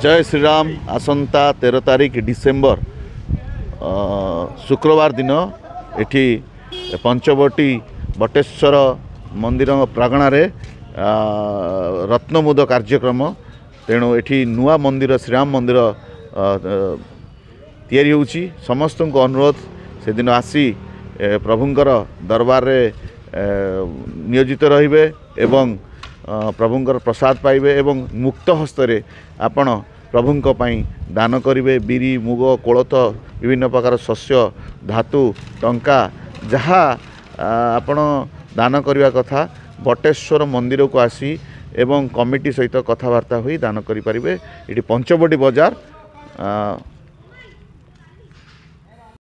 जय श्री राम। आसंता 13 तारिख डिसेम्बर शुक्रवार दिन एठी पंचवटी बटेश्वर मंदिर प्रांगण रत्नमुद कार्यक्रम तेणु एठी नुआ मंदिर श्रीराम मंदिर तैयारी होउची। समस्त को अनुरोध से दिन आसी प्रभुंकर दरबार रे नियोजित रहिबे एवं प्रभुंकर प्रसाद पाइबे एवं मुक्त हस्तरे आपण प्रभुंक पई दान करिवे। बिरी मुग कोलथ विभिन्न प्रकार शस्य धातु टंका जहा आपण दान करिवा कथा बटेश्वर मंदिर को आसी एवं कमिटी सहित कथबार्ता हुई दान करि परिबे। एटी पंचवटी बाजार